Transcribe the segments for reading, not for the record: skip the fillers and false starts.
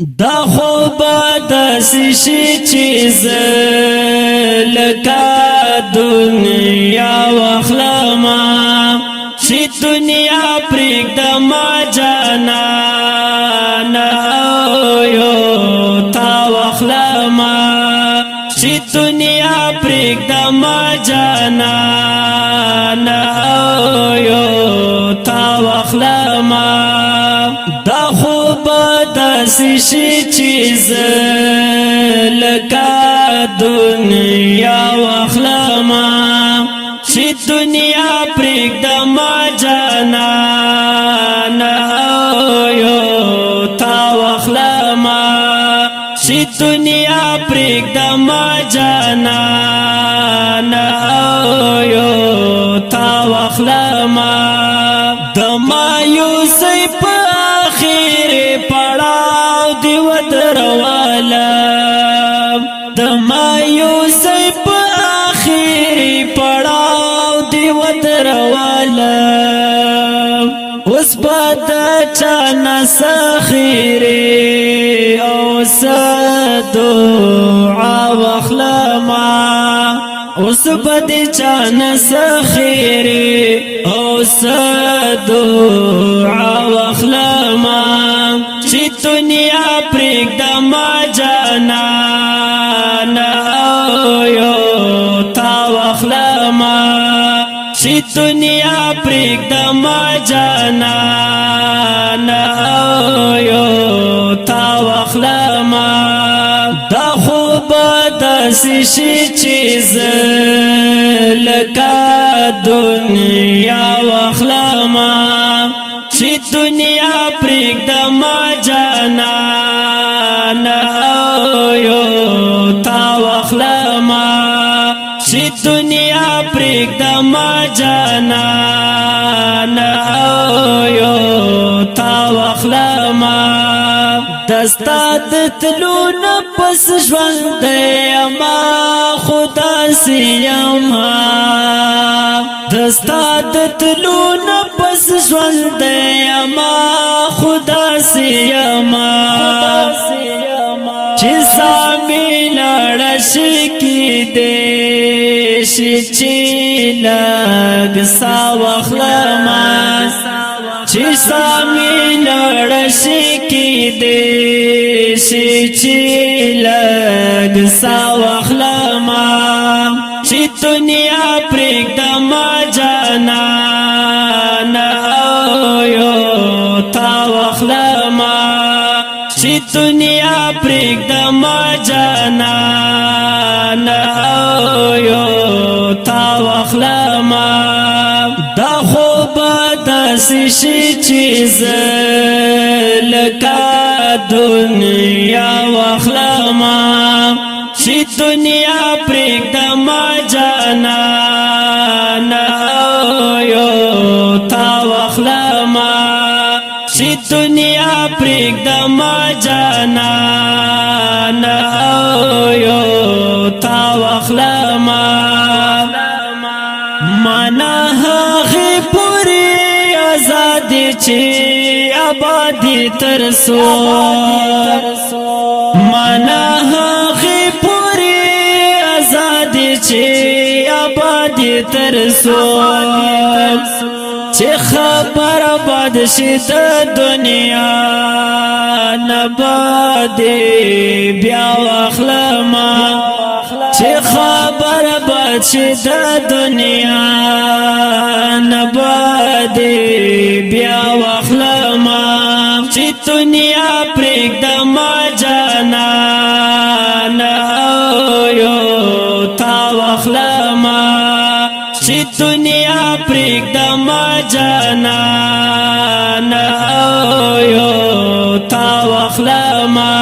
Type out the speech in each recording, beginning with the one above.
دا خوب داسې شي چې زه لکه دنیا واخلمه چې دنیا پرېږدمه جانانه یو تا واخلمه چې دنیا پرېږدمه جانانه یو تا واخلمه دا خوب داسې شي چې زه لکه دنیا واخلمه چې دنیا پرېږدمه جانانه یو تا واخلمه چې دنیا پرېږدمه جانانه یو تا واخلمه د مایوسۍ په آخر پړاو دی ودرولم د مایوسۍ په آخر پړاو دی ودرولم اوس به د چا نه سخیرې او څه دعا واخلمه اوس به د چا نه سخیرې او څه دعا واخلمه چې دنیا پرېږدمه جانانه یو تا واخلمه چې دنیا پرېږدمه جانانه یو تا واخلمه دا خوب داسې شي چې زه لکه دنیا واخلمه چې دنیا پرېږدمه جانانه یو تا واخلمه چې دنیا پرېږدمه جانانه یو تا واخلمه دستا د تلو نه پس ژوند یما خدا سیما دستا د تلو نه پس ژوند یما خدا سیما چې سامي لړ شي کې دې شي چې لګ سا واخلمه چې سامي لړ شي کې دې شي چې لګ سا واخلمه چې دنیا پرېږدمه جانانه یو تا واخلمه چې دنیا پرېږدمه جانانه یو تا واخلمه دا خوب داسې شي چې زه لکه دنیا واخلمه چې دنیا پرېږدمه جانانه یو تا واخلمه چې دنیا پرېږدمه جانانه یو تا واخلمه مانا هغه پوری آزادی چې آبادی ترسو مانا هغه پوری آزادی چې آبادی ترسو چې خبر باد شي د دنیا نباد بیا واخلمه چې خبر باد شي د دنیا نباد بیا واخلمه چې دنیا پرېږدمه جانانه یو تا واخلمه چې دنیا پرېږدمه جانانه یو تا واخلمه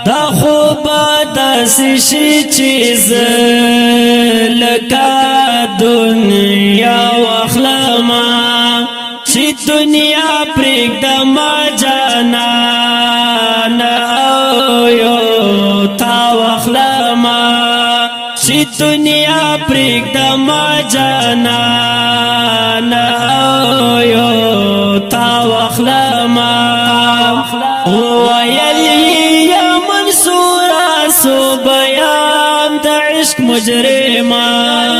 دا خوب داسې شي چې زه لکه دنیا واخلمه چې دنیا پرېږدمه جانانه یو تا واخلمه چې دنیا پرېږدمه جانانه یو تا واخلمه ویل سو بیان د عشق مجرمان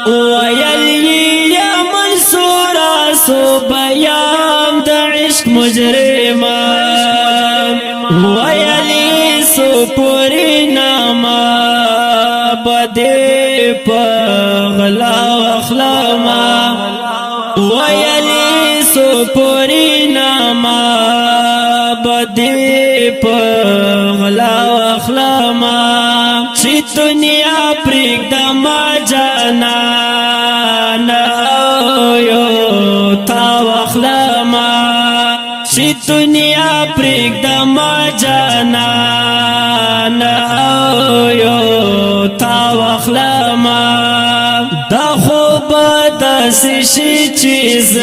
ویلی یا منصورا سو بیان د عشق مجرمان ویلی سو پوری ناما بدے پغلا واخلاما ویلی سو پوری ناما بدے پغلا واخلاما چی دنیا پریک دما جانانا یو تا واخلاما چی دنیا پریک دما جانانا یو تا واخلاما دا خوب داسی شی چیز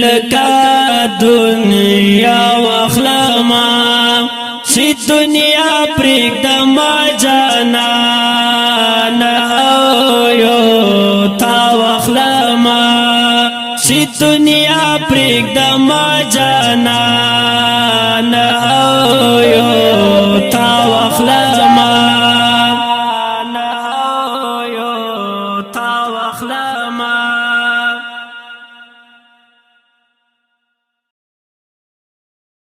لکا دنیا واخلاما چی دنیا پریک دما جانانا یو تا واخلاما چی دنیا پریک دما جانانا